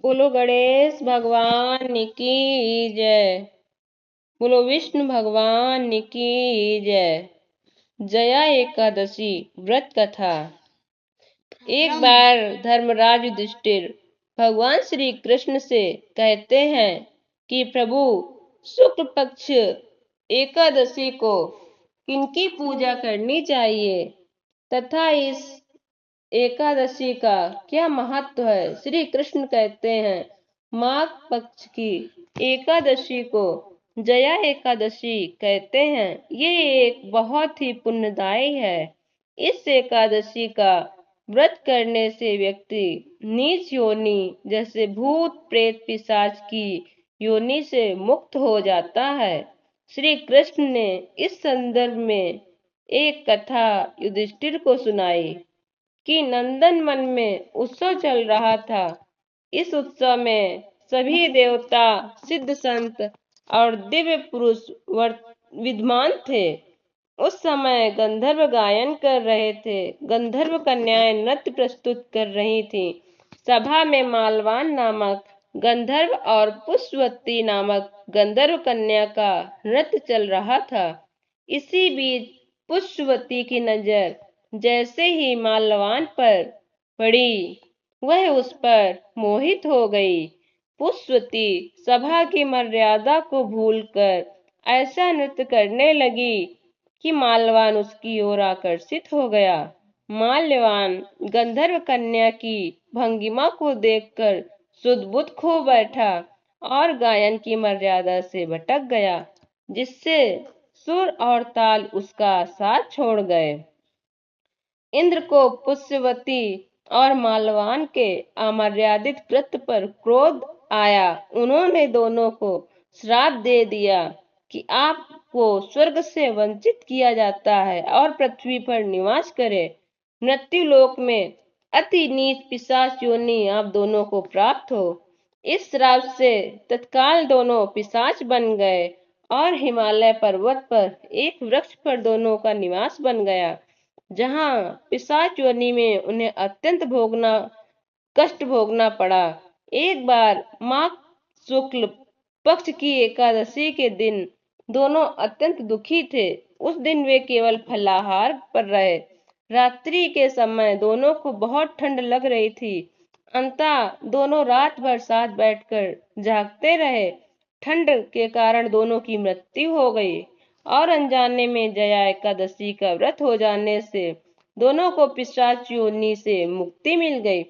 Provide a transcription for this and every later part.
बोलो गणेश भगवान की जय। बोलो विष्णु भगवान की जय। जया एकादशी व्रत कथा। एक बार धर्मराज युधिष्ठिर भगवान श्री कृष्ण से कहते हैं कि प्रभु, शुक्ल पक्ष एकादशी को किनकी पूजा करनी चाहिए तथा इस एकादशी का क्या महत्व है। श्री कृष्ण कहते हैं, माघ पक्ष की एकादशी को जया एकादशी कहते हैं। ये एक बहुत ही पुण्यदायी है। इस एकादशी का व्रत करने से व्यक्ति नीच योनि जैसे भूत प्रेत पिशाच की योनि से मुक्त हो जाता है। श्री कृष्ण ने इस संदर्भ में एक कथा युधिष्ठिर को सुनाई कि नंदन वन में उत्सव चल रहा था। इस उत्सव में सभी देवता, सिद्ध संत और दिव्य पुरुष विद्यमान थे। उस समय गंधर्व गायन कर रहे थे। गंधर्व कन्याएं नृत्य प्रस्तुत कर रही थीं। सभा में मालवान नामक गंधर्व और पुष्पवती नामक गंधर्व कन्या का नृत्य चल रहा था। इसी बीच पुष्पवती की नजर जैसे ही मालवान पर पड़ी, वह उस पर मोहित हो गई। पुष्पवती सभा की मर्यादा को भूलकर ऐसा नृत्य करने लगी कि माल्यवान उसकी ओर आकर्षित हो गया। माल्यवान गंधर्व कन्या की भंगिमा को देखकर सुध-बुध खो बैठा और गायन की मर्यादा से भटक गया, जिससे सुर और ताल उसका साथ छोड़ गए। इंद्र को पुष्पवती और माल्यवान के अमर्यादित कृत्य पर क्रोध आया। उन्होंने दोनों को श्राप दे दिया कि आपको स्वर्ग से वंचित किया जाता है और पृथ्वी पर निवास करे। मृत्यु लोक में अति नीच पिशाच योनि आप दोनों को प्राप्त हो। इस श्राप से तत्काल दोनों पिशाच बन गए और हिमालय पर्वत पर एक वृक्ष पर दोनों का निवास बन गया, जहाँ पिशाच योनि में उन्हें अत्यंत कष्ट भोगना पड़ा। एक बार माघ शुक्ल पक्ष की एकादशी के दिन दोनों अत्यंत दुखी थे। उस दिन वे केवल फलाहार पर रहे। रात्रि के समय दोनों को बहुत ठंड लग रही थी। अंततः दोनों रात भर साथ बैठकर जागते रहे। ठंड के कारण दोनों की मृत्यु हो गई और अनजाने में जया एकादशी का व्रत हो जाने से दोनों को पिशाच योनि से मुक्ति मिल गई।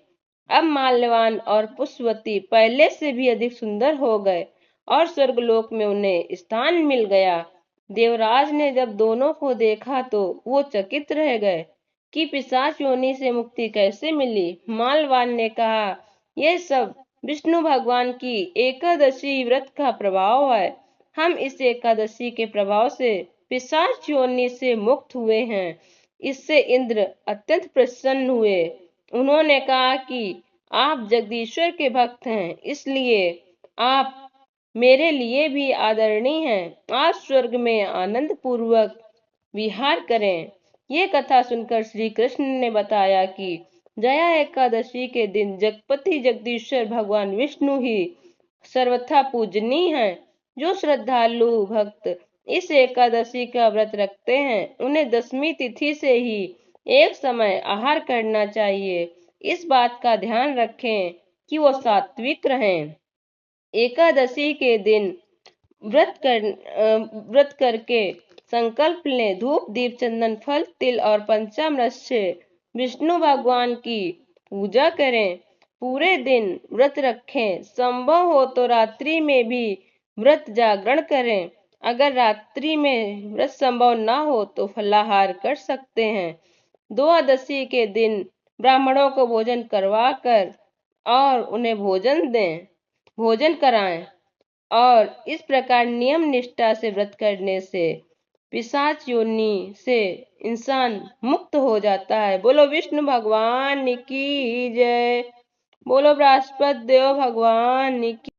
अब माल्यवान और पुष्पवती पहले से भी अधिक सुंदर हो गए और स्वर्गलोक में उन्हें स्थान मिल गया। देवराज ने जब दोनों को देखा तो वो चकित रह गए कि पिशाच योनि से मुक्ति कैसे मिली। माल्यवान ने कहा, यह सब विष्णु भगवान की एकादशी व्रत का प्रभाव है। हम इस एकादशी के प्रभाव से पिशाच योनि से मुक्त हुए हैं। इससे इंद्र अत्यंत प्रसन्न हुए। उन्होंने कहा कि आप जगदीश्वर के भक्त हैं, इसलिए आप मेरे लिए भी आदरणीय हैं। आप स्वर्ग में आनंद पूर्वक विहार करें। ये कथा सुनकर श्री कृष्ण ने बताया कि जया एकादशी के दिन जगपति जगदीश्वर भगवान विष्णु ही सर्वथा पूजनीय हैं। जो श्रद्धालु भक्त इस एकादशी का व्रत रखते हैं, उन्हें दशमी तिथि से ही एक समय आहार करना चाहिए। इस बात का ध्यान रखें कि वो सात्विक रहें। एकादशी के दिन व्रत करके संकल्प लें। धूप दीप चंदन फल तिल और पंचामृत से विष्णु भगवान की पूजा करें। पूरे दिन व्रत रखें। संभव हो तो रात्रि में भी व्रत जागरण करें। अगर रात्रि में व्रत संभव न हो तो फलाहार कर सकते हैं। द्वादशी के दिन ब्राह्मणों को भोजन करवाकर और उन्हें भोजन कराएं और इस प्रकार नियम निष्ठा से व्रत करने से पिशाच योनि से इंसान मुक्त हो जाता है। बोलो विष्णु भगवान की जय। बोलो बृहस्पति देव भगवान की